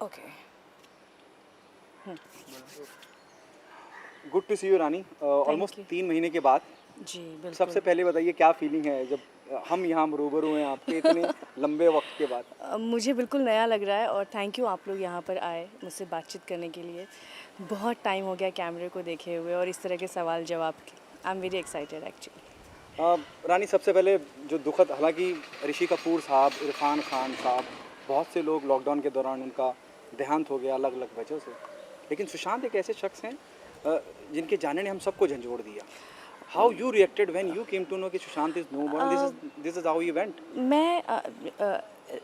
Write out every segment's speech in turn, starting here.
Okay. Good to see you Rani, almost you. 3 महीने के बाद। जी बिल्कुल। सबसे पहले बताइए क्या फीलिंग है जब हम यहाँ रूबरू हैं आपके इतने लंबे वक्त के बाद। मुझे बिल्कुल नया लग रहा है और थैंक यू आप लोग यहाँ पर आए मुझसे बातचीत करने के लिए। बहुत टाइम हो गया कैमरे को देखे हुए और इस तरह के सवाल जवाब के। I am very excited actually. Rani, सबसे पहले जो दुखद, हालांकि ऋषि कपूर साहब, इरफान खान साहब, बहुत से लोग लॉकडाउन के दौरान उनका देहांत हो गया अलग अलग वजह से, लेकिन सुशांत एक ऐसे शख्स हैं जिनके जाने ने हम सबको झंझोड़ दिया। How you reacted when you came to know कि Sushant is no more, this is how you went? मैं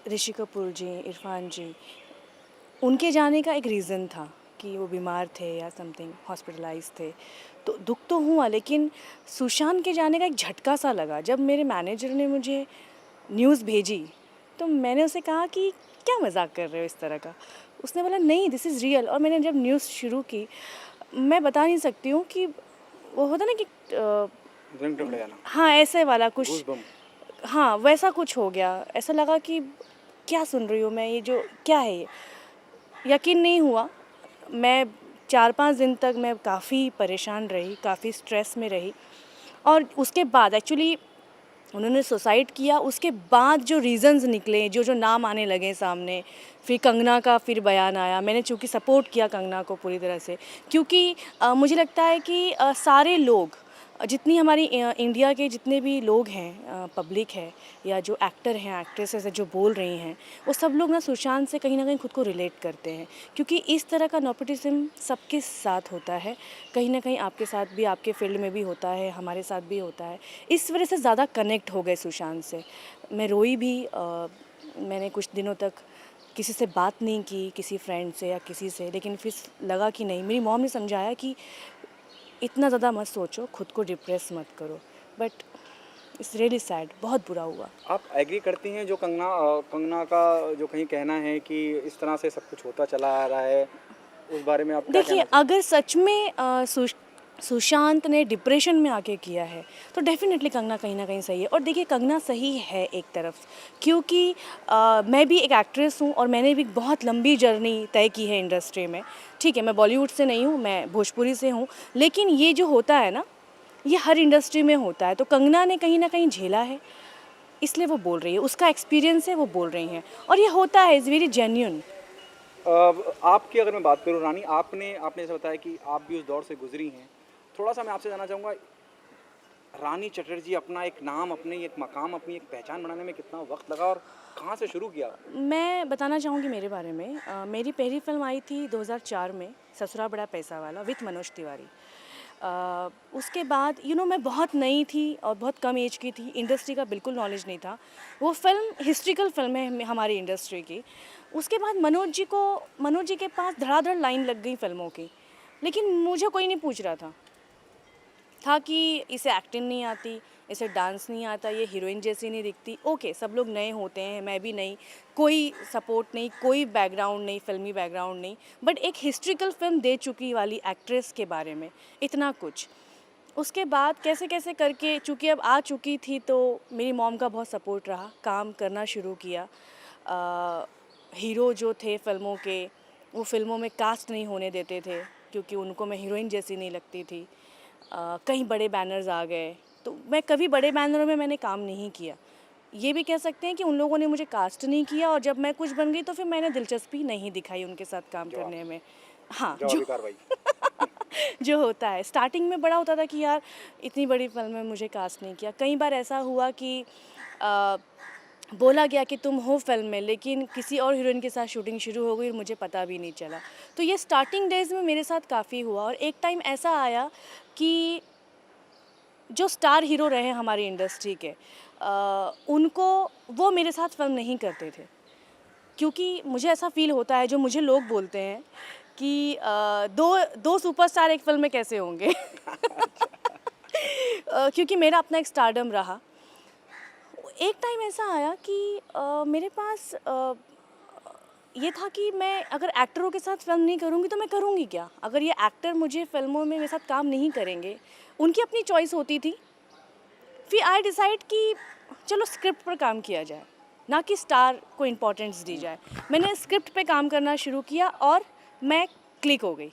ऋषि कपूर जी, इरफान जी, उनके जाने का एक रीज़न था कि वो बीमार थे या समथिंग, हॉस्पिटलाइज थे, तो दुख तो हुआ, लेकिन सुशांत के जाने का एक झटका सा लगा। जब मेरे मैनेजर ने मुझे न्यूज़ भेजी तो मैंने उसे कहा कि क्या मजाक कर रहे हो इस तरह का। उसने बोला नहीं, दिस इज़ रियल। और मैंने जब न्यूज़ शुरू की, मैं बता नहीं सकती हूँ कि वो होता ना कि हाँ ऐसे वाला कुछ, हाँ वैसा कुछ हो गया। ऐसा लगा कि क्या सुन रही हूँ मैं, ये जो क्या है ये, यकीन नहीं हुआ। मैं 4-5 दिन तक मैं काफ़ी परेशान रही, काफ़ी स्ट्रेस में रही। और उसके बाद एक्चुअली उन्होंने सुसाइड किया, उसके बाद जो रीज़न्स निकले, जो जो नाम आने लगे सामने, फिर कंगना का फिर बयान आया। मैंने चूँकि सपोर्ट किया कंगना को पूरी तरह से, क्योंकि मुझे लगता है कि सारे लोग, जितनी हमारी इंडिया के जितने भी लोग हैं, पब्लिक है या जो एक्टर हैं, एक्ट्रेसेस हैं जो बोल रही हैं, वो सब लोग ना सुशांत से कहीं ना कहीं खुद को रिलेट करते हैं, क्योंकि इस तरह का नेपोटिज्म सबके साथ होता है। कहीं ना कहीं आपके साथ भी, आपके फील्ड में भी होता है, हमारे साथ भी होता है। इस वजह से ज़्यादा कनेक्ट हो गए सुशांत से। मैं रोई भी। मैंने कुछ दिनों तक किसी से बात नहीं की, किसी फ्रेंड से या किसी से, लेकिन फिर लगा कि नहीं, मेरी मॉम ने समझाया कि इतना ज़्यादा मत सोचो, खुद को डिप्रेस मत करो। बट इट्स रियली सैड, बहुत बुरा हुआ। आप एग्री करती हैं जो कंगना का जो कहीं कहना है कि इस तरह से सब कुछ होता चला आ रहा है, उस बारे में आप क्या देखिए, कहना चाहते अगर सच में सुशांत ने डिप्रेशन में आके किया है तो डेफिनेटली कंगना कहीं ना कहीं सही है। और देखिए, कंगना सही है एक तरफ, क्योंकि मैं भी एक एक्ट्रेस हूँ और मैंने भी बहुत लंबी जर्नी तय की है इंडस्ट्री में। ठीक है, मैं बॉलीवुड से नहीं हूँ, मैं भोजपुरी से हूँ, लेकिन ये जो होता है ना, ये हर इंडस्ट्री में होता है। तो कंगना ने कहीं ना कहीं झेला है, इसलिए वो बोल रही है, उसका एक्सपीरियंस है, वो बोल रही हैं, और ये होता है, इज़ वेरी जेन्यून। आपकी अगर मैं बात करूँ रानी, आपने आपने जैसे बताया कि आप भी उस दौर से गुजरी हैं, थोड़ा सा मैं आपसे जानना चाहूँगा, रानी चटर्जी अपना एक नाम, अपनी एक मकाम, अपनी एक पहचान बनाने में कितना वक्त लगा और कहाँ से शुरू किया? मैं बताना चाहूँगी मेरे बारे में। मेरी पहली फिल्म आई थी 2004 में, ससुरा बड़ा पैसा वाला, विथ मनोज तिवारी। उसके बाद मैं बहुत नई थी और बहुत कम एज की थी, इंडस्ट्री का बिल्कुल नॉलेज नहीं था। वो फिल्म हिस्ट्रिकल फिल्म है हमारी इंडस्ट्री की। उसके बाद मनोज जी के पास धड़ाधड़ लाइन लग गई फिल्मों की, लेकिन मुझे कोई नहीं पूछ रहा था कि इसे एक्टिंग नहीं आती, इसे डांस नहीं आता, ये हीरोइन जैसी नहीं दिखती। ओके, सब लोग नए होते हैं, मैं भी नई, कोई सपोर्ट नहीं, कोई बैकग्राउंड नहीं, फिल्मी बैकग्राउंड नहीं, बट एक हिस्ट्रिकल फिल्म दे चुकी वाली एक्ट्रेस के बारे में इतना कुछ। उसके बाद कैसे कैसे करके, चूँकि अब आ चुकी थी, तो मेरी मॉम का बहुत सपोर्ट रहा, काम करना शुरू किया। हीरो जो थे फिल्मों के, वो फिल्मों में कास्ट नहीं होने देते थे, क्योंकि उनको मैं हीरोइन जैसी नहीं लगती थी। कई बड़े बैनर्स आ गए, तो मैं कभी बड़े बैनरों में मैंने काम नहीं किया। ये भी कह सकते हैं कि उन लोगों ने मुझे कास्ट नहीं किया, और जब मैं कुछ बन गई तो फिर मैंने दिलचस्पी नहीं दिखाई उनके साथ काम करने में। हाँ, जो जो होता है, स्टार्टिंग में बड़ा होता था कि यार इतनी बड़ी फिल्म में मुझे कास्ट नहीं किया। कई बार ऐसा हुआ कि बोला गया कि तुम हो फिल्म में, लेकिन किसी और हीरोइन के साथ शूटिंग शुरू हो गई और मुझे पता भी नहीं चला। तो ये स्टार्टिंग डेज़ में मेरे साथ काफ़ी हुआ, और एक टाइम ऐसा आया कि जो स्टार हीरो रहे हमारी इंडस्ट्री के, उनको, वो मेरे साथ फिल्म नहीं करते थे, क्योंकि मुझे ऐसा फील होता है, जो मुझे लोग बोलते हैं कि दो सुपरस्टार एक फिल्म में कैसे होंगे। क्योंकि मेरा अपना एक स्टारडम रहा। एक टाइम ऐसा आया कि मेरे पास ये था कि मैं अगर एक्टरों के साथ फिल्म नहीं करूँगी तो मैं करूँगी क्या? अगर ये एक्टर मुझे फिल्मों में मेरे साथ काम नहीं करेंगे, उनकी अपनी चॉइस होती थी। फिर आई डिसाइड कि चलो स्क्रिप्ट पर काम किया जाए। ना कि स्टार को इम्पोर्टेंस दी जाए। मैंने स्क्रिप्ट पे काम करना शुरू किया और मैं क्लिक हो गई,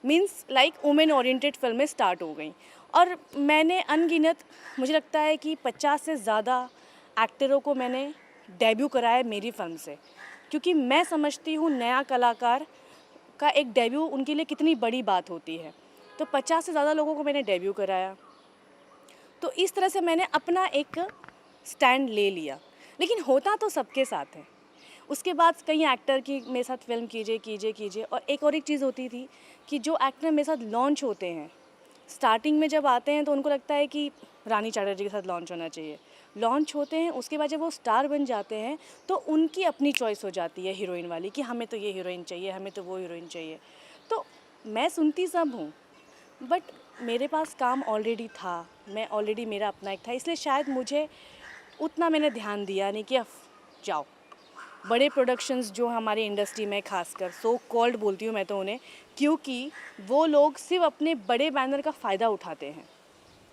मीन्स लाइक वुमेन ओरिएंटेड फिल्में स्टार्ट हो गई। और मैंने अनगिनत, मुझे लगता है कि 50 से ज़्यादा एक्टरों को मैंने डेब्यू कराया मेरी फिल्म से, क्योंकि मैं समझती हूँ नया कलाकार का एक डेब्यू उनके लिए कितनी बड़ी बात होती है। तो 50 से ज़्यादा लोगों को मैंने डेब्यू कराया। तो इस तरह से मैंने अपना एक स्टैंड ले लिया, लेकिन होता तो सबके साथ है। उसके बाद कई एक्टर की मेरे साथ फिल्म कीजिए। और एक चीज़ होती थी कि जो एक्टर मेरे साथ लॉन्च होते हैं, स्टार्टिंग में जब आते हैं तो उनको लगता है कि रानी चैटर्जी के साथ लॉन्च होना चाहिए। लॉन्च होते हैं, उसके बाद जब वो स्टार बन जाते हैं तो उनकी अपनी चॉइस हो जाती है हीरोइन वाली, कि हमें तो ये हीरोइन चाहिए, हमें तो वो हीरोइन चाहिए। तो मैं सुनती सब हूँ, बट मेरे पास काम ऑलरेडी था, मैं ऑलरेडी, मेरा अपना एक था, इसलिए शायद मुझे उतना मैंने ध्यान दिया नहीं कि अब जाओ। बड़े प्रोडक्शंस जो हमारी इंडस्ट्री में, खासकर सो कॉल्ड बोलती हूँ मैं तो उन्हें, क्योंकि वो लोग सिर्फ अपने बड़े बैनर का फ़ायदा उठाते हैं,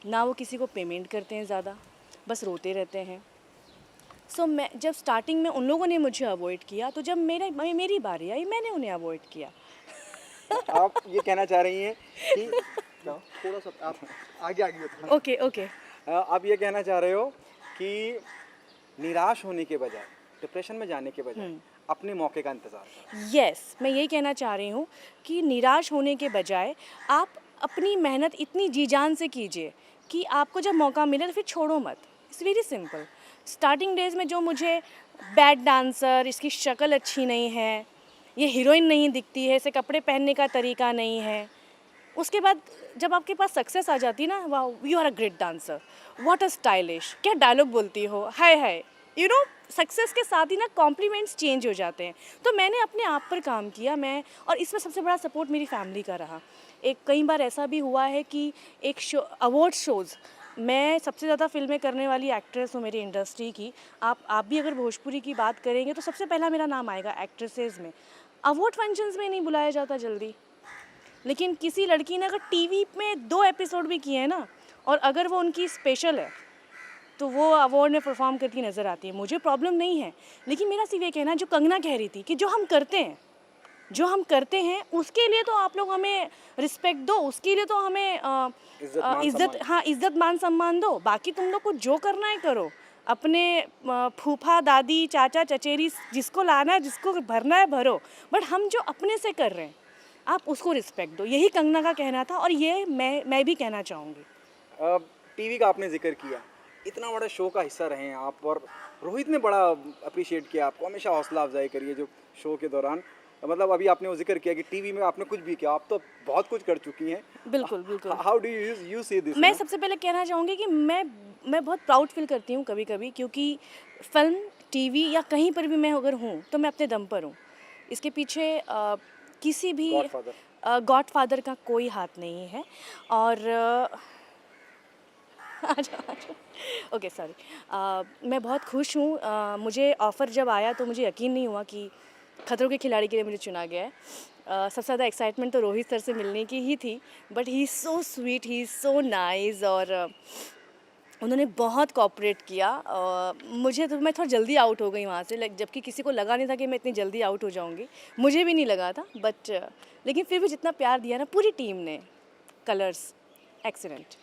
ना वो किसी को पेमेंट करते हैं ज़्यादा, बस रोते रहते हैं। सो मैं जब स्टार्टिंग में उन लोगों ने मुझे अवॉइड किया, तो जब मेरी बारी आई मैंने उन्हें अवॉइड किया। आप ये कहना चाह रही हैं कि थोड़ा सा आप आगे आगे ओके। आप ये कहना चाह रहे हो कि निराश होने के बजाय, डिप्रेशन में जाने के बजाय अपने मौके का इंतज़ार करो। यस, मैं यही कहना चाह रही हूँ कि निराश होने के बजाय आप अपनी मेहनत इतनी जी जान से कीजिए कि आपको जब मौका मिले तो फिर छोड़ो मत। It's very simple. Starting days में जो मुझे बैड डांसर, इसकी शक्ल अच्छी नहीं है, ये हीरोइन नहीं दिखती है, इसे कपड़े पहनने का तरीका नहीं है, उसके बाद जब आपके पास सक्सेस आ जाती है ना, वाह you are a great dancer, what a stylish, क्या डायलॉग बोलती हो, हाय हाय, यू नो, सक्सेस के साथ ही ना कॉम्प्लीमेंट्स चेंज हो जाते हैं। तो मैंने अपने आप पर काम किया, मैं, और इसमें सबसे बड़ा सपोर्ट मेरी फैमिली का रहा। एक कई बार ऐसा भी हुआ है कि एक शो, अवार्ड शोज़, मैं सबसे ज़्यादा फिल्में करने वाली एक्ट्रेस हूँ मेरी इंडस्ट्री की। आप भी अगर भोजपुरी की बात करेंगे तो सबसे पहला मेरा नाम आएगा एक्ट्रेसेस में। अवार्ड फंक्शंस में नहीं बुलाया जाता जल्दी, लेकिन किसी लड़की ने अगर टीवी में 2 एपिसोड भी किए हैं ना, और अगर वो उनकी स्पेशल है, तो वो अवार्ड में परफॉर्म करती नज़र आती है। मुझे प्रॉब्लम नहीं है, लेकिन मेरा सिर्फ ये कहना है, जो कंगना कह रही थी कि जो हम करते हैं उसके लिए तो आप लोग हमें रिस्पेक्ट दो, उसके लिए तो हमें इज्जत मान सम्मान दो। बाकी तुम लोग को जो करना है करो, अपने फूफा दादी चाचा चचेरी जिसको लाना है, जिसको भरना है भरो, बट हम जो अपने से कर रहे हैं आप उसको रिस्पेक्ट दो। यही कंगना का कहना था, और ये मैं भी कहना चाहूँगी। टीवी का आपने जिक्र किया, इतना बड़ा शो का हिस्सा रहे हैं आप, और रोहित ने बड़ा अप्रिशिएट किया आपको, हमेशा हौसला अफजाई करिए जो शो के दौरान। मतलब अभी आपने वो जिक्र किया कि टीवी में आपने कुछ भी किया, आप तो बहुत कुछ कर चुकी हैं। बिल्कुल। How do you see this? मैं सबसे पहले कहना चाहूँगी कि मैं बहुत प्राउड फील करती हूँ कभी-कभी, क्योंकि फ़िल्म, टीवी या कहीं पर भी मैं अगर हूँ तो मैं अपने दम पर हूँ। इसके पीछे किसी भी गॉडफ़ादर का कोई हाथ नहीं है। और ओके सॉरी। मैं बहुत खुश हूँ। मुझे ऑफ़र जब आया तो मुझे यकीन नहीं हुआ कि खतरों के खिलाड़ी के लिए मुझे चुना गया है। सबसे ज़्यादा एक्साइटमेंट तो रोहित सर से मिलने की ही थी, but he is so sweet, he is so nice, और उन्होंने बहुत कोऑपरेट किया। मुझे तो, मैं थोड़ा जल्दी आउट हो गई वहाँ से, जबकि किसी को लगा नहीं था कि मैं इतनी जल्दी आउट हो जाऊँगी, मुझे भी नहीं लगा था, बट लेकिन फिर भी जितना प्यार दिया ना पूरी टीम ने, कलर्स एक्सीलेंट।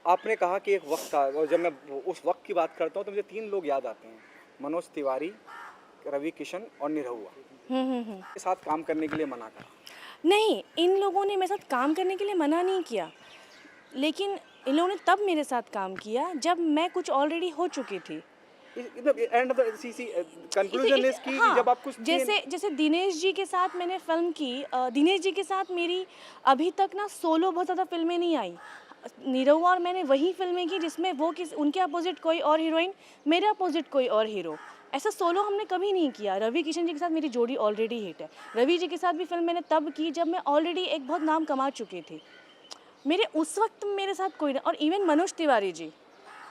आपने कहा कि एक वक्त था, और जब मैं उस वक्त की बात करता हूँ तो मुझे 3 लोग याद आते हैं, मनोज तिवारी, रवि किशन और निरहुआ। के साथ काम करने के लिए मना करा? नहीं, इन लोगों ने मेरे साथ काम करने के लिए मना नहीं किया, लेकिन इन लोगों ने तब मेरे साथ काम किया जब मैं कुछ ऑलरेडी हो चुकी थी। End of the conclusion is कि हाँ, जब आप कुछ जैसे दिनेश जी के साथ मैंने फिल्म की, दिनेश जी के साथ मेरी अभी तक ना सोलो बहुत ज़्यादा फिल्में नहीं आई। निरहुआ और मैंने वही फिल्में की जिसमें वो उनके अपोजिट कोई और हीरोइन, मेरे अपोजिट कोई और हीरो। ऐसा सोलो हमने कभी नहीं किया। रवि किशन जी के साथ मेरी जोड़ी ऑलरेडी हिट है। रवि जी के साथ भी फिल्म मैंने तब की जब मैं ऑलरेडी एक बहुत नाम कमा चुकी थी। मेरे उस वक्त मेरे साथ कोई, और इवन मनोज तिवारी जी,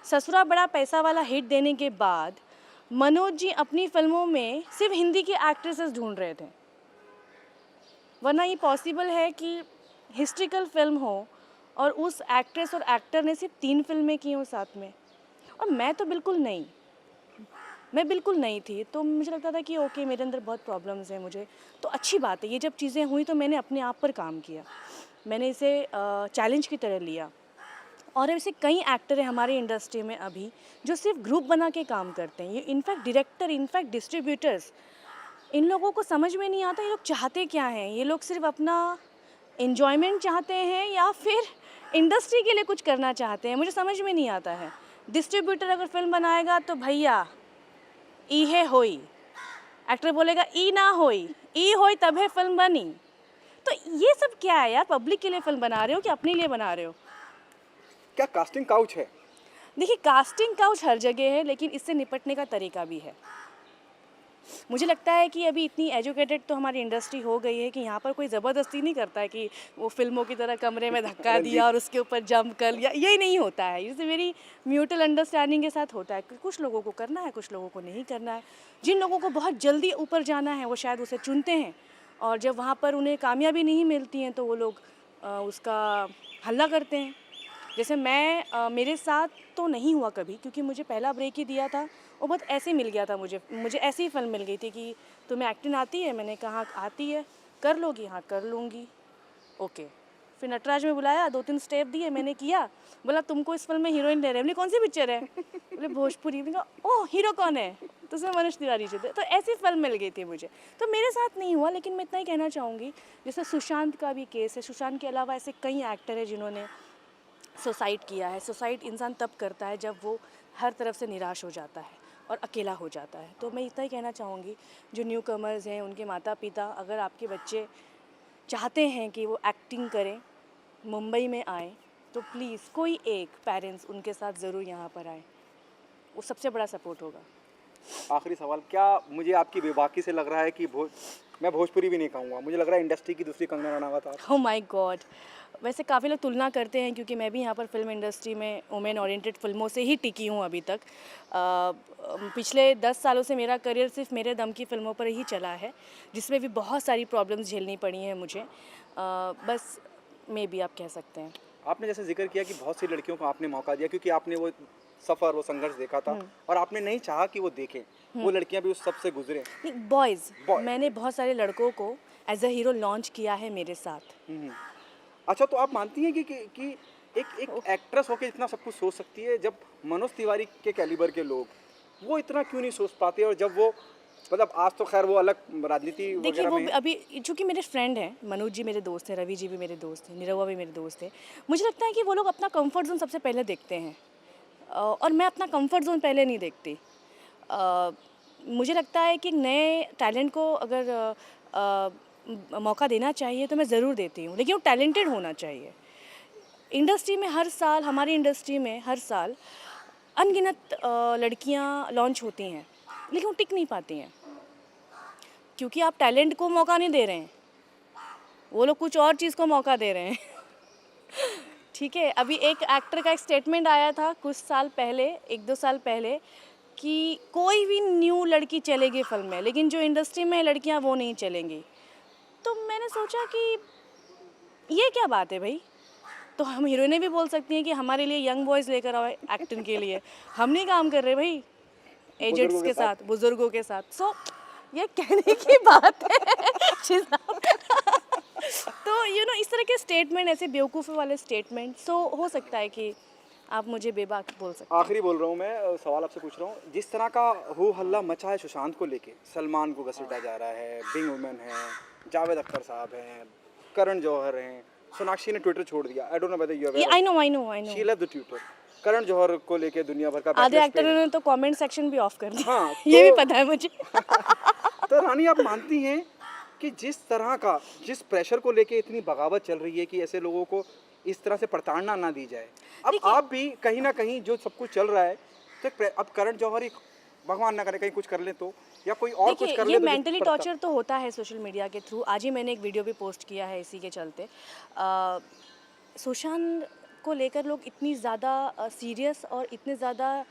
ससुरा बड़ा पैसा वाला हिट देने के बाद मनोज जी अपनी फिल्मों में सिर्फ हिंदी की एक्ट्रेसेस ढूंढ रहे थे, वरना ये पॉसिबल है कि हिस्ट्रिकल फिल्म हो और उस एक्ट्रेस और एक्टर ने सिर्फ 3 फिल्में की हों साथ में, और मैं तो बिल्कुल नहीं। मैं बिल्कुल नई थी, तो मुझे लगता था कि ओके मेरे अंदर बहुत प्रॉब्लम्स हैं मुझे, तो अच्छी बात है। ये जब चीज़ें हुई तो मैंने अपने आप पर काम किया, मैंने इसे चैलेंज की तरह लिया। और ऐसे कई एक्टर हैं हमारी इंडस्ट्री में अभी जो सिर्फ ग्रुप बना के काम करते हैं। ये इनफैक्ट डायरेक्टर, इनफैक्ट डिस्ट्रीब्यूटर्स, इन लोगों को समझ में नहीं आता ये लोग चाहते क्या हैं। ये लोग सिर्फ अपना एन्जॉयमेंट चाहते हैं या फिर इंडस्ट्री के लिए कुछ करना चाहते हैं, मुझे समझ में नहीं आता है। डिस्ट्रीब्यूटर अगर फिल्म बनाएगा तो भैया ई है होई, एक्टर बोलेगा ई ना होई, ई होई तब है फिल्म बनी। तो ये सब क्या है यार, पब्लिक के लिए फिल्म बना रहे हो कि अपने लिए बना रहे हो? क्या कास्टिंग काउच है? देखिए कास्टिंग काउच हर जगह है, लेकिन इससे निपटने का तरीका भी है। मुझे लगता है कि अभी इतनी एजुकेटेड तो हमारी इंडस्ट्री हो गई है कि यहाँ पर कोई ज़बरदस्ती नहीं करता है कि वो फिल्मों की तरह कमरे में धक्का दिया और उसके ऊपर जंप कर लिया, ये नहीं होता है। इसे मेरी म्यूचुअल अंडरस्टैंडिंग के साथ होता है कि कुछ लोगों को करना है, कुछ लोगों को नहीं करना है। जिन लोगों को बहुत जल्दी ऊपर जाना है वो शायद उसे चुनते हैं, और जब वहाँ पर उन्हें कामयाबी नहीं मिलती हैं तो वो लोग उसका हल्ला करते हैं। जैसे मेरे साथ तो नहीं हुआ कभी, क्योंकि मुझे पहला ब्रेक ही दिया था, वो बहुत ऐसे मिल गया था मुझे ऐसी ही फिल्म मिल गई थी कि तुम्हें एक्टिंग आती है, मैंने कहा आती है, कर लोगी? हाँ कर लूँगी, ओके। फिर नटराज में बुलाया, 2-3 स्टेप दिए, मैंने किया, बोला तुमको इस फिल्म में हीरोइन ले रहे हैं। बोले कौन सी पिक्चर है? बोले भोजपुरी। मैंने कहा ओह हीरो कौन है? तो उसमें मनोज तिवारी जी थे। तो ऐसी फिल्म मिल गई थी मुझे। तो मेरे साथ नहीं हुआ, लेकिन मैं इतना ही कहना चाहूँगी, जैसे सुशांत का भी केस है, सुशांत के अलावा ऐसे कई एक्टर हैं जिन्होंने सुसाइड किया है। सुसाइड इंसान तब करता है जब वो हर तरफ से निराश हो जाता है और अकेला हो जाता है। तो मैं इतना ही कहना चाहूँगी, जो न्यू कमर्स हैं, उनके माता पिता, अगर आपके बच्चे चाहते हैं कि वो एक्टिंग करें, मुंबई में आए, तो प्लीज़ कोई एक पेरेंट्स उनके साथ ज़रूर यहाँ पर आए, वो सबसे बड़ा सपोर्ट होगा। आखिरी सवाल, क्या मुझे आपकी बेबाकी से लग रहा है कि मैं भोजपुरी भी नहीं कहूँगा, मुझे लग रहा है इंडस्ट्री की दूसरी कंगना रनावत आप? Oh my God! वैसे काफ़ी लोग तुलना करते हैं, क्योंकि मैं भी यहाँ पर फ़िल्म इंडस्ट्री में वुमेन ओरिएंटेड फ़िल्मों से ही टिकी हूँ अभी तक। पिछले 10 सालों से मेरा करियर सिर्फ मेरे दम की फ़िल्मों पर ही चला है, जिसमें भी बहुत सारी प्रॉब्लम्स झेलनी पड़ी हैं मुझे। बस मे बी आप कह सकते हैं। आपने जैसे जिक्र किया कि बहुत सी लड़कियों को आपने मौका दिया क्योंकि आपने वो सफ़र, वो संघर्ष देखा था और आपने नहीं चाहा कि वो देखें, वो लड़कियां भी उस सब से गुजरें। बॉयज़, Boy- मैंने बहुत सारे लड़कों को एज अ हीरो लॉन्च किया है मेरे साथ। अच्छा, तो आप मानती हैं कि एक एक्ट्रेस होकर इतना सब कुछ सोच सकती है, जब मनोज तिवारी के कैलिबर के लोग वो इतना क्यों नहीं सोच पाते? और जब वो मतलब आज तो खैर वो अलग राजनीति देखिए वगैरह वो में है। अभी चूँकि मेरे फ्रेंड हैं, मनोज जी मेरे दोस्त हैं, रवि जी भी मेरे दोस्त हैं, निरहुआ भी मेरे दोस्त हैं। मुझे लगता है कि वो लोग अपना कंफर्ट ज़ोन सबसे पहले देखते हैं, और मैं अपना कंफर्ट ज़ोन पहले नहीं देखती। मुझे लगता है कि नए टैलेंट को अगर मौका देना चाहिए तो मैं ज़रूर देती हूँ, लेकिन वो टैलेंटेड होना चाहिए। इंडस्ट्री में हर साल, हमारी इंडस्ट्री में हर साल अनगिनत लड़कियाँ लॉन्च होती हैं, लेकिन वो टिक नहीं पाती हैं, क्योंकि आप टैलेंट को मौका नहीं दे रहे हैं, वो लोग कुछ और चीज़ को मौका दे रहे हैं। ठीक है, अभी एक एक्टर का एक स्टेटमेंट आया था कुछ साल पहले, 1-2 साल पहले, कि कोई भी न्यू लड़की चलेगी फिल्म में, लेकिन जो इंडस्ट्री में लड़कियां वो नहीं चलेंगी। तो मैंने सोचा कि ये क्या बात है भाई, तो हम हीरोइनें भी बोल सकती हैं कि हमारे लिए यंग बॉयज़ लेकर आओ एक्टिंग के लिए, हम नहीं काम कर रहे भाई एजेड्स बुजुर्गों के के साथ। साथ, बुजुर्गों के साथ। सो ये कहने की बात है शिज़ा। तो इस तरह के स्टेटमेंट, ऐसे बेवकूफ़ी वाले स्टेटमेंट, सो हो सकता है कि आप मुझे बेबाक बोल सकते हैं। आखिरी बोल रहा हूँ मैं, सवाल आपसे पूछ रहा हूँ, जिस तरह का हो हल्ला मचा है सुशांत को लेके, सलमान को घसीटा जा रहा है, बिंग वुमेन है, जावेद अख्तर साहब हैं, करण जौहर हैं, सोनाक्षी ने ट्विटर छोड़ दिया। I don't know whether you ये I know she left the Twitter. Karan Johar को लेके दुनिया भर का आधे backlash एक्टरों पे है। ने तो कमेंट सेक्शन भी ऑफ कर दिया। हाँ, ये भी तो- पता है मुझे। तो रानी, आप मानती हैं कि जिस प्रेशर को लेके इतनी बगावत चल रही है कि ऐसे लोगों को इस तरह से प्रताड़ना ना दी जाए, अब आप भी कहीं ना कहीं जो सब कुछ चल रहा है, तो अब करण जौहर ही भगवान ना करे कहीं कुछ कर ले तो, या कोई और कुछ देखिए कर ये ले तो मेंटली टॉर्चर तो होता है सोशल मीडिया के थ्रू। आज ही मैंने एक वीडियो भी पोस्ट किया है इसी के चलते। सुशांत को लेकर लोग इतनी ज़्यादा सीरियस और इतने ज़्यादा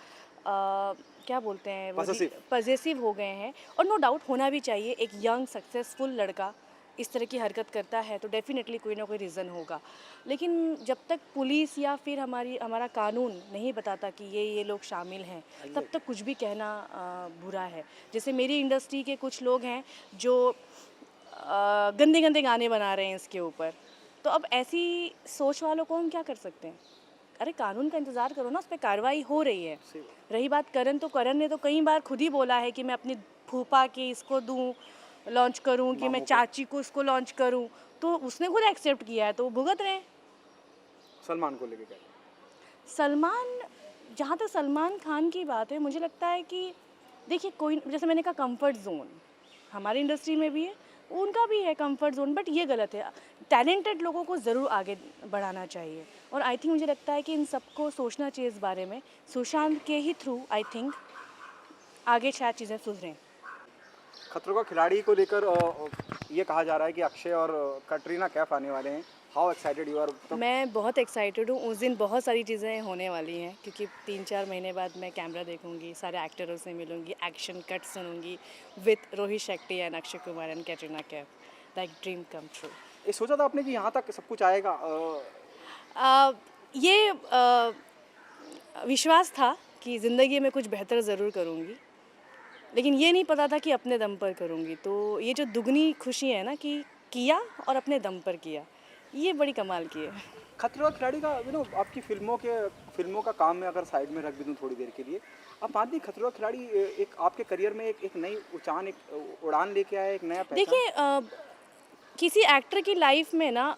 क्या बोलते हैं, Possessive। पजेसिव हो गए हैं, और नो डाउट होना भी चाहिए। एक यंग सक्सेसफुल लड़का इस तरह की हरकत करता है तो डेफिनेटली कोई ना कोई रीज़न होगा। लेकिन जब तक पुलिस या फिर हमारा कानून नहीं बताता कि ये लोग शामिल हैं, तब तक कुछ भी कहना बुरा है। जैसे मेरी इंडस्ट्री के कुछ लोग हैं जो गंदे गंदे गाने बना रहे हैं इसके ऊपर, तो अब ऐसी सोच वालों को हम क्या कर सकते हैं? अरे कानून का इंतज़ार करो ना, उस पर कार्रवाई हो रही है। रही बात करण, तो करण ने तो कई बार खुद ही बोला है कि मैं अपनी फूफा के इसको दूँ, लॉन्च करूँ, कि मैं चाची को इसको लॉन्च करूँ, तो उसने खुद एक्सेप्ट किया है, तो वो भुगत रहे हैं। सलमान को लेके क्या? सलमान, जहाँ तक सलमान खान की बात है, मुझे लगता है कि देखिए, कोई, जैसे मैंने कहा, कंफर्ट जोन हमारी इंडस्ट्री में भी है, उनका भी है कंफर्ट जोन, बट ये गलत है। टैलेंटेड लोगों को ज़रूर आगे बढ़ाना चाहिए, और आई थिंक मुझे लगता है कि इन सबको सोचना चाहिए इस बारे में। सुशांत के ही थ्रू आई थिंक आगे शायद चीज़ें सुधरें। खतरों का खिलाड़ी को लेकर ये कहा जा रहा है कि अक्षय और कटरीना कैफ आने वाले हैं। How excited you are? मैं बहुत एक्साइटेड हूँ। उस दिन बहुत सारी चीज़ें होने वाली हैं, क्योंकि 3-4 महीने बाद मैं कैमरा देखूंगी, सारे एक्टरों से मिलूंगी, एक्शन कट सुनूंगी with Rohit Shetty and Akshay Kumar and Katrina Kaif. Like dream come true. ये सोचा था आपने कि यहाँ तक सब कुछ आएगा? ये विश्वास था कि ज़िंदगी में कुछ बेहतर ज़रूर करूँगी, लेकिन ये नहीं पता था कि अपने दम पर करूँगी। तो ये जो दुगनी खुशी है ना, कि किया और अपने दम पर किया, ये बड़ी कमाल की है। खतरों का खिलाड़ी का आपकी फिल्मों का काम मैं अगर साइड में रख भी दूँ थोड़ी देर के लिए, आप मानती हैं खतरों का खिलाड़ी एक आपके करियर में एक नई उड़ान लेके आया, एक नया पहचान? देखिए, किसी एक्टर की लाइफ में ना,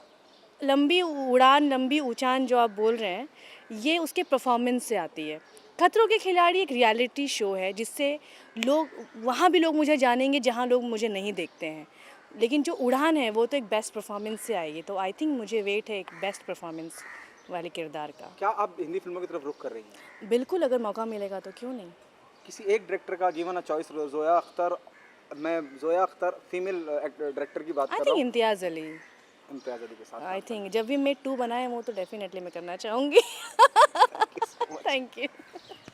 लंबी उड़ान, लंबी ऊंचान जो आप बोल रहे हैं, ये उसके परफॉर्मेंस से आती है। खतरों के खिलाड़ी एक रियलिटी शो है, जिससे लोग, वहाँ भी लोग मुझे जानेंगे जहाँ लोग मुझे नहीं देखते हैं। लेकिन जो उड़ान है वो तो एक बेस्ट परफॉर्मेंस से आएगी, तो आई थिंक मुझे वेट है एक बेस्ट परफॉर्मेंस वाले किरदार का। क्या आप हिंदी फिल्मों की तरफ रुख कर रही हैं? बिल्कुल, अगर मौका मिलेगा तो क्यों नहीं। किसी एक डायरेक्टर का, given a choice, Zoya Akhtar, मैं जोया अख्तर फीमेल डायरेक्टर की बात आई कर थिंक रहा हूँ, इम्तियाज़ अली। इम्तियाज़ अली के साथ। आई थिंक जब भी मैं 2 बनाए वो तो डेफिनेटली मैं करना चाहूँगी। Thank you.